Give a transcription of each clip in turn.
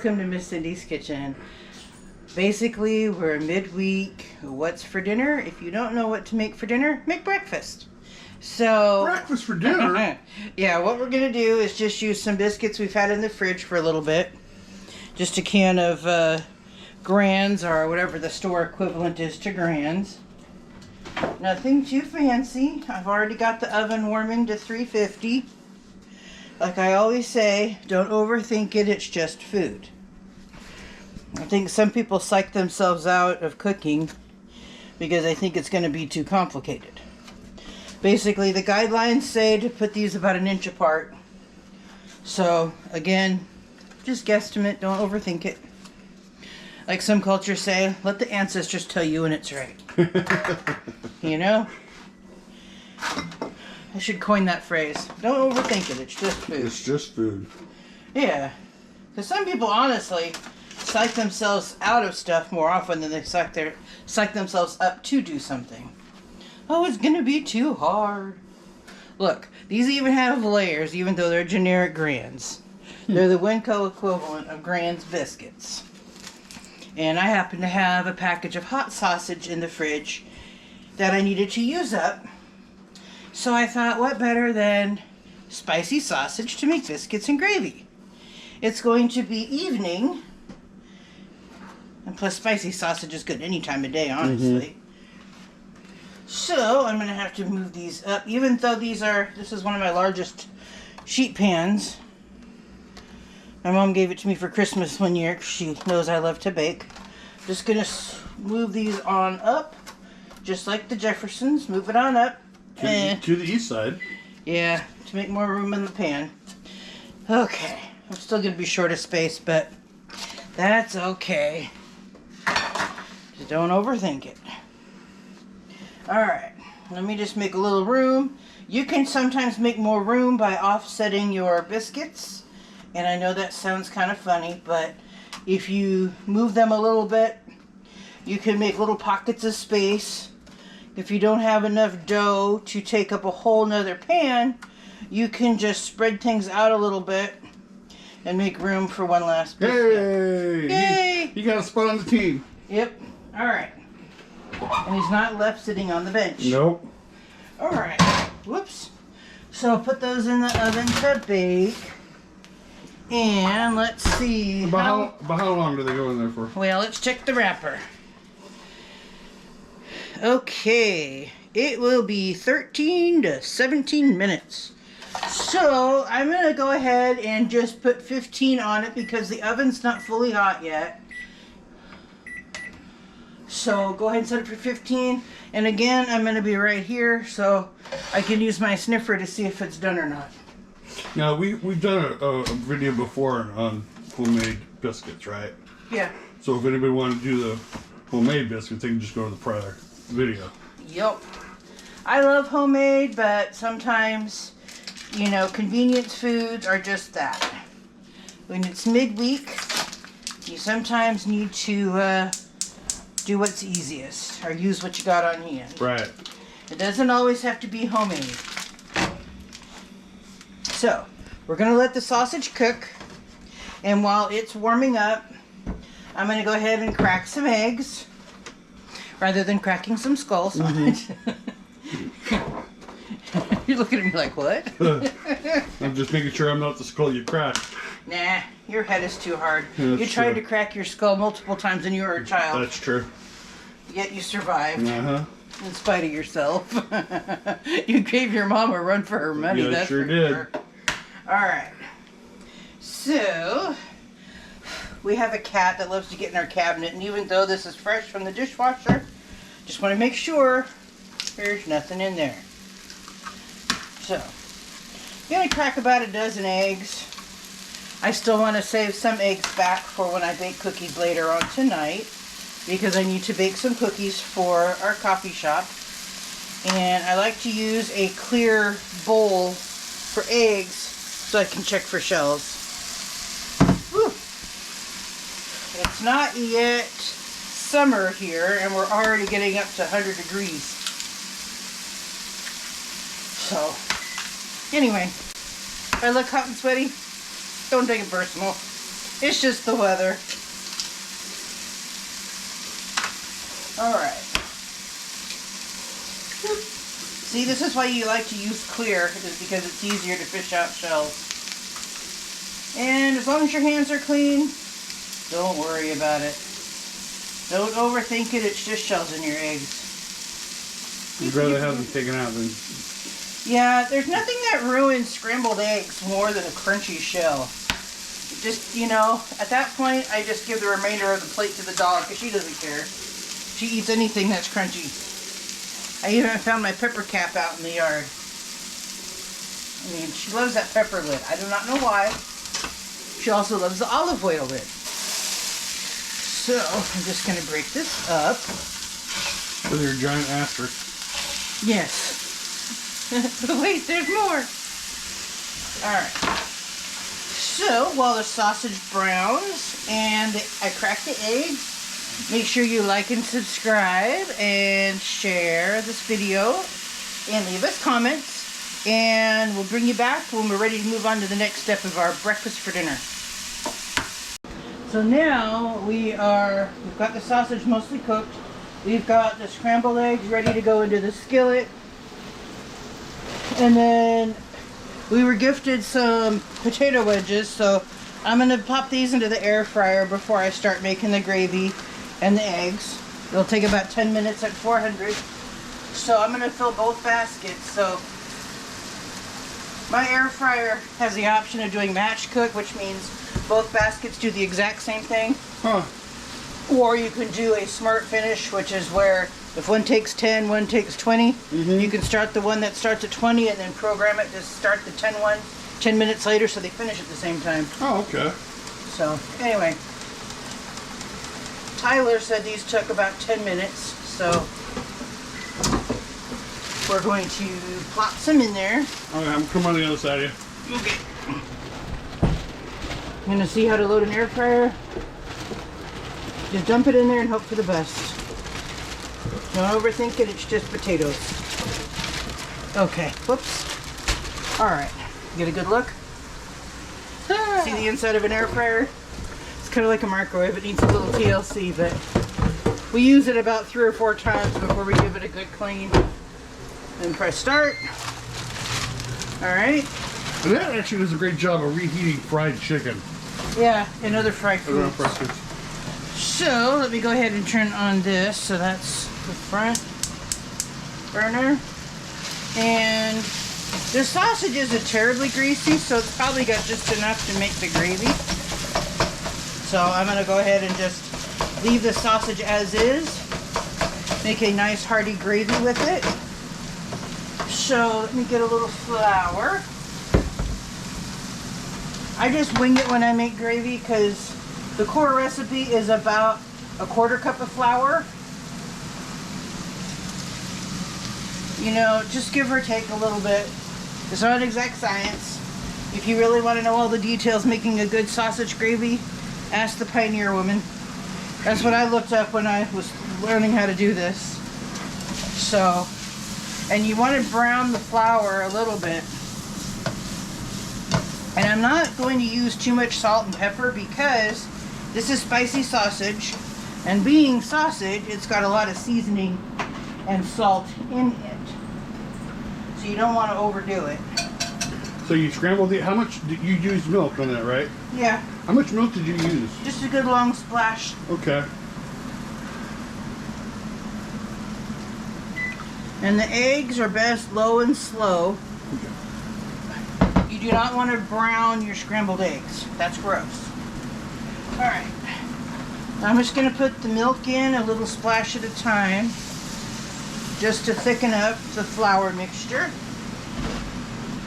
Welcome to Miss Cindy's Kitchen. Basically, we're midweek. What's for dinner? If you don't know what to make for dinner, make breakfast. So breakfast for dinner? Yeah, what we're going to do is just use some biscuits we've had in the fridge for a little bit. Just a can of Grands, or whatever the store equivalent is to Grands. Nothing too fancy. I've already got the oven warming to 350. Like I always say, don't overthink it, it's just food. I think some people psych themselves out of cooking because they think it's going to be too complicated. Basically, the guidelines say to put these about an inch apart. So, again, just guesstimate, don't overthink it. Like some cultures say, let the ancestors tell you when it's right. You know? I should coin that phrase. Don't overthink it. It's just food. It's just food. Yeah. Because some people, honestly, psych themselves out of stuff more often than they psych themselves up to do something. Oh, it's going to be too hard. Look, these even have layers, even though they're generic Grands. They're the Winco equivalent of Grands biscuits. And I happen to have a package of hot sausage in the fridge that I needed to use up. So I thought, what better than spicy sausage to make biscuits and gravy? It's going to be evening. And plus spicy sausage is good any time of day, honestly. So I'm going to have to move these up. Even though this is one of my largest sheet pans. My mom gave it to me for Christmas one year because she knows I love to bake. Just going to move these on up. Just like the Jeffersons. Move it on up. To the east side. Yeah, to make more room in the pan. Okay. I'm still going to be short of space, but that's okay. Just don't overthink it. Alright. Let me just make a little room. You can sometimes make more room by offsetting your biscuits. And I know that sounds kind of funny, but if you move them a little bit, you can make little pockets of space. If you don't have enough dough to take up a whole nother pan, you can just spread things out a little bit and make room for one last biscuit. Hey! Yay! You got a spot on the team. Yep. Alright. And he's not left sitting on the bench. Nope. Alright. Whoops. So I'll put those in the oven to bake. And let's see. About how long do they go in there for? Well, let's check the wrapper. Okay, it will be 13 to 17 minutes. So I'm going to go ahead and just put 15 on it because the oven's not fully hot yet. So go ahead and set it for 15. And again, I'm going to be right here so I can use my sniffer to see if it's done or not. Now, we've done a video before on homemade biscuits, right? Yeah. So if anybody wanted to do the homemade biscuits, they can just go to the prior video. Yep. I love homemade, but sometimes, you know, convenience foods are just that. When it's midweek, you sometimes need to do what's easiest or use what you got on hand. Right. It doesn't always have to be homemade. So, we're going to let the sausage cook, and while it's warming up, I'm going to go ahead and crack some eggs, rather than cracking some skulls. You're looking at me like, what? I'm just making sure I'm not the skull you cracked. Nah, your head is too hard. Yeah, you tried to crack your skull multiple times when you were a child. That's true. Yet you survived. Uh-huh. In spite of yourself. You gave your mom a run for her money. Yeah, that's sure for did. Sure. Alright. So, we have a cat that loves to get in our cabinet, and even though this is fresh from the dishwasher, just want to make sure there's nothing in there. So, I'm going to crack about a dozen eggs. I still want to save some eggs back for when I bake cookies later on tonight, because I need to bake some cookies for our coffee shop. And I like to use a clear bowl for eggs so I can check for shells. Whew. It's not yet summer here, and we're already getting up to 100 degrees. So, anyway, if I look hot and sweaty, don't take it personal. It's just the weather. Alright. See, this is why you like to use clear, is because it's easier to fish out shells. And as long as your hands are clean, don't worry about it. Don't overthink it, it's just shells in your eggs. You'd rather have them taken out than... Yeah, there's nothing that ruins scrambled eggs more than a crunchy shell. Just, you know, at that point, I just give the remainder of the plate to the dog because she doesn't care. She eats anything that's crunchy. I even found my pepper cap out in the yard. I mean, she loves that pepper lid. I do not know why. She also loves the olive oil lid. So, I'm just going to break this up. With your giant asterisk. Yes. But wait, there's more. Alright. So, while the sausage browns and I crack the eggs, make sure you like and subscribe and share this video and leave us comments. And we'll bring you back when we're ready to move on to the next step of our breakfast for dinner. So now we've got the sausage mostly cooked. We've got the scrambled eggs ready to go into the skillet. And then we were gifted some potato wedges, so I'm going to pop these into the air fryer before I start making the gravy and the eggs. It'll take about 10 minutes at 400. So I'm going to fill both baskets. So my air fryer has the option of doing match cook, which means both baskets do the exact same thing. Huh. Or you can do a smart finish, which is where if one takes 10, one takes 20, you can start the one that starts at 20 and then program it to start the 10 one 10 minutes later so they finish at the same time. Oh, okay. So, anyway. Tyler said these took about 10 minutes, so we're going to plop some in there. Okay, I'm coming on the other side of you. Okay. I'm going to see how to load an air fryer. Just dump it in there and hope for the best. Don't overthink it, it's just potatoes. Okay, whoops. Alright, get a good look. See the inside of an air fryer? It's kind of like a microwave, it needs a little TLC, but we use it about 3 or 4 times before we give it a good clean. Then press start. Alright. And that actually does a great job of reheating fried chicken. Yeah, and other fried foods. Fried foods. So, let me go ahead and turn on this. So that's the front burner. And the sausage isn't terribly greasy, so it's probably got just enough to make the gravy. So I'm going to go ahead and just leave the sausage as is. Make a nice hearty gravy with it. So let me get a little flour. I just wing it when I make gravy because the core recipe is about 1/4 cup of flour. You know, just give or take a little bit. It's not exact science. If you really want to know all the details making a good sausage gravy, ask the pioneer woman. That's what I looked up when I was learning how to do this. So, and you want to brown the flour a little bit. And I'm not going to use too much salt and pepper because this is spicy sausage, and being sausage, it's got a lot of seasoning and salt in it. So you don't want to overdo it. So you scrambled it. How much did you use milk on that, right? Yeah. How much milk did you use? Just a good long splash. Okay. And the eggs are best low and slow. You do not want to brown your scrambled eggs. That's gross. Alright. I'm just going to put the milk in a little splash at a time, just to thicken up the flour mixture.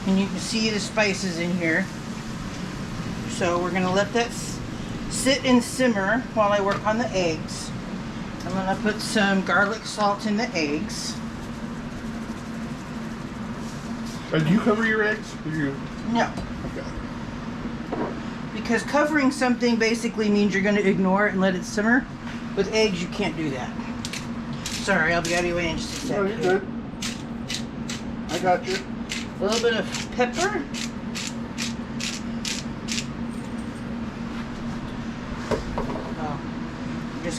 And you can see the spices in here. So we're going to let that sit and simmer while I work on the eggs. I'm going to put some garlic salt in the eggs. Do you cover your eggs? No. Okay. Because covering something basically means you're going to ignore it and let it simmer. With eggs, you can't do that. Sorry, I'll be out of your way in just a second. No, you're good. I got you. A little bit of pepper.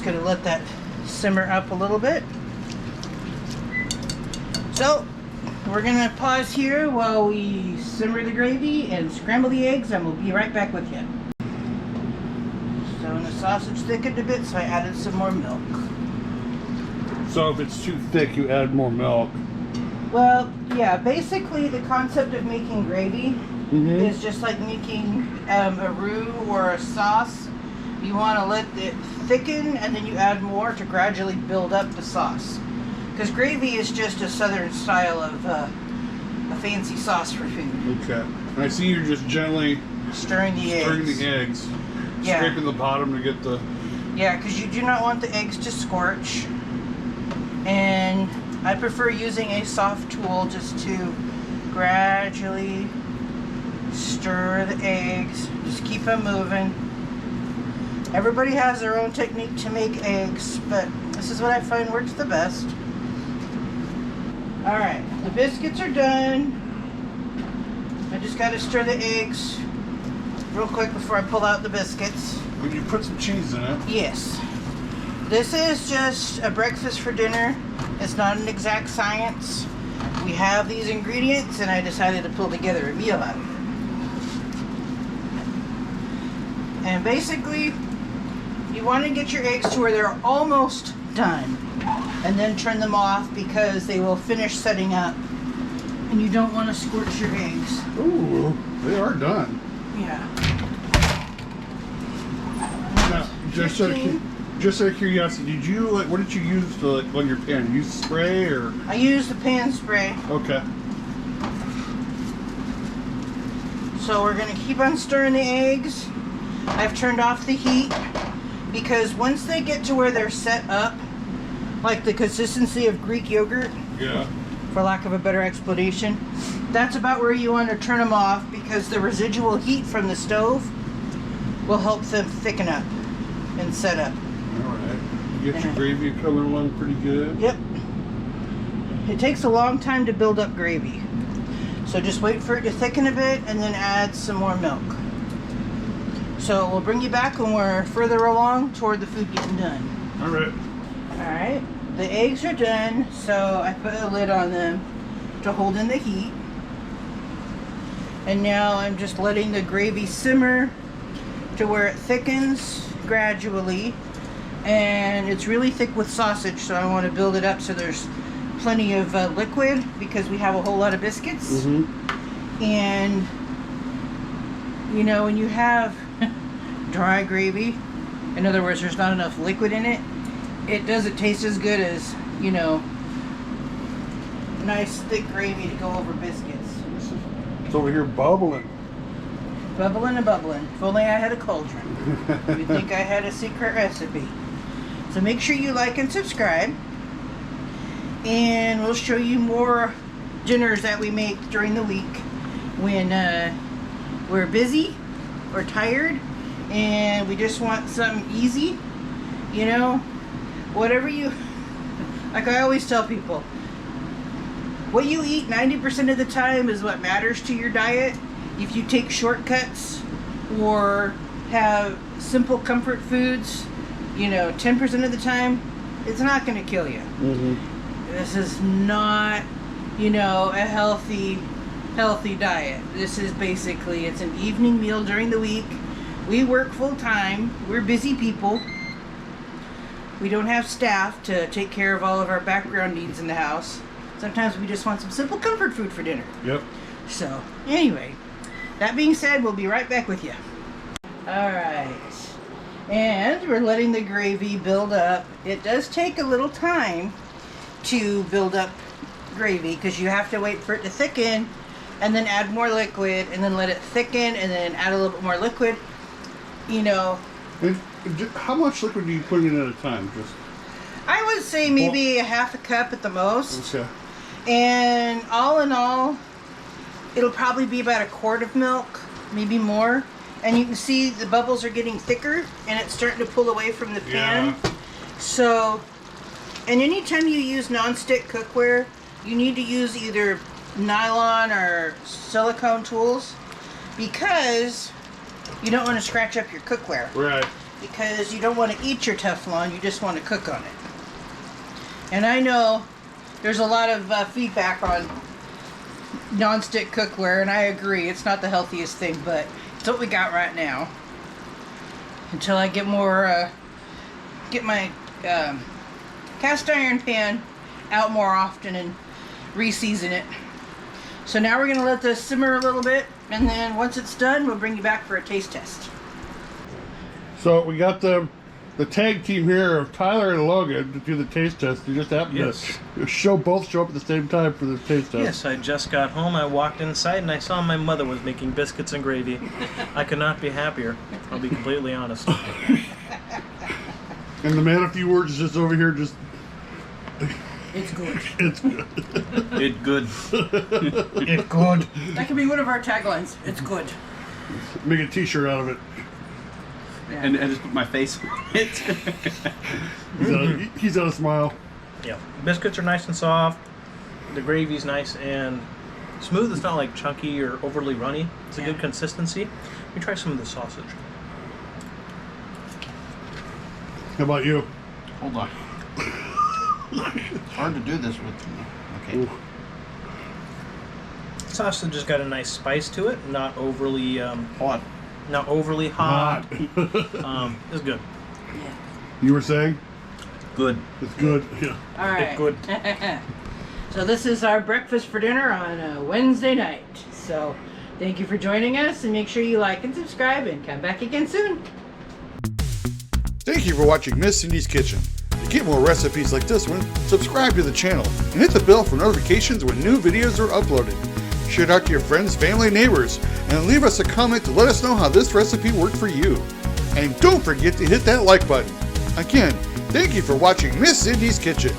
going to let that simmer up a little bit. So we're going to pause here while we simmer the gravy and scramble the eggs, and we'll be right back with you. So when the sausage thickened a bit, so I added some more milk. So if it's too thick, you add more milk. Well, yeah, basically the concept of making gravy is just like making a roux or a sauce. You want to let it thicken, and then you add more to gradually build up the sauce. Because gravy is just a southern style of a fancy sauce for food. Okay. And I see you're just gently stirring the eggs. Yeah. Scraping the bottom to get the... Yeah, because you do not want the eggs to scorch. And I prefer using a soft tool just to gradually stir the eggs. Just keep them moving. Everybody has their own technique to make eggs, but this is what I find works the best. Alright, the biscuits are done. I just got to stir the eggs real quick before I pull out the biscuits. When you put some cheese in it. Yes. This is just a breakfast for dinner. It's not an exact science. We have these ingredients, and I decided to pull together a meal out of it. And basically, you want to get your eggs to where they're almost done, and then turn them off because they will finish setting up, and you don't want to scorch your eggs. Ooh, they are done. Yeah. Now, just out of curiosity, did you what did you use to on your pan? You use spray or? I use the pan spray. Okay. So we're gonna keep on stirring the eggs. I've turned off the heat because once they get to where they're set up, like the consistency of Greek yogurt, Yeah. for lack of a better explanation, that's about where you want to turn them off, because the residual heat from the stove will help them thicken up and set up. Alright. You get your gravy coming along pretty good. Yep. It takes a long time to build up gravy. So just wait for it to thicken a bit and then add some more milk. So we'll bring you back when we're further along toward the food getting done. Alright. Alright. The eggs are done, so I put a lid on them to hold in the heat. And now I'm just letting the gravy simmer to where it thickens gradually. And it's really thick with sausage, so I want to build it up so there's plenty of liquid, because we have a whole lot of biscuits. And you know, when you have dry gravy, in other words, there's not enough liquid in it, it doesn't taste as good as, you know, nice thick gravy to go over biscuits. It's over here bubbling. Bubbling and bubbling. If only I had a cauldron. You'd think I had a secret recipe. So make sure you like and subscribe. And we'll show you more dinners that we make during the week when we're busy or tired and we just want something easy. You know, whatever you, like I always tell people, what you eat 90% of the time is what matters to your diet. If you take shortcuts or have simple comfort foods, you know, 10% of the time, it's not going to kill you. This is not, you know, a healthy diet. This is basically, it's an evening meal during the week. We work full time. We're busy people. We don't have staff to take care of all of our background needs in the house. Sometimes we just want some simple comfort food for dinner. Yep. So, anyway, that being said, we'll be right back with you. Alright. And we're letting the gravy build up. It does take a little time to build up gravy because you have to wait for it to thicken and then add more liquid and then let it thicken and then add a little bit more liquid. You know. And how much liquid do you put in at a time? Just I would say maybe a half a cup at the most. Okay. And all in all, it'll probably be about a quart of milk, maybe more. And you can see the bubbles are getting thicker and it's starting to pull away from the pan. Yeah. So, and anytime you use non-stick cookware, you need to use either nylon or silicone tools because you don't want to scratch up your cookware. Right. because you don't want to eat your Teflon, you just want to cook on it. And I know there's a lot of feedback on non-stick cookware, and I agree, it's not the healthiest thing, but it's what we got right now. Until I get more, get my cast iron pan out more often and re-season it. So now we're going to let this simmer a little bit, and then once it's done, we'll bring you back for a taste test. So we got the tag team here of Tyler and Logan to do the taste test. You just happened to show up at the same time for the taste test. Yes, I just got home. I walked inside and I saw my mother was making biscuits and gravy. I could not be happier. I'll be completely honest. And the man of few words is just over here just... It's good. It's good. It good. It's good. That could be one of our taglines. It's good. Make a t-shirt out of it. Yeah. And just put my face on it. He's got a smile. Yeah, biscuits are nice and soft. The gravy's nice and smooth. It's not like chunky or overly runny. It's a good consistency. Let me try some of the sausage. How about you? Hold on. It's hard to do this with. Okay. Ooh. Sausage has got a nice spice to it. Not overly Hot. not overly hot. It's good. Yeah. You were saying? Good. It's good. Yeah. All right. It's good. So this is our breakfast for dinner on a Wednesday night. So thank you for joining us, and make sure you like and subscribe and come back again soon. Thank you for watching Miss Cindy's Kitchen. To get more recipes like this one, subscribe to the channel and hit the bell for notifications when new videos are uploaded. Share it out to your friends, family, neighbors, and leave us a comment to let us know how this recipe worked for you. And don't forget to hit that like button. Again, thank you for watching Miss Cindy's Kitchen.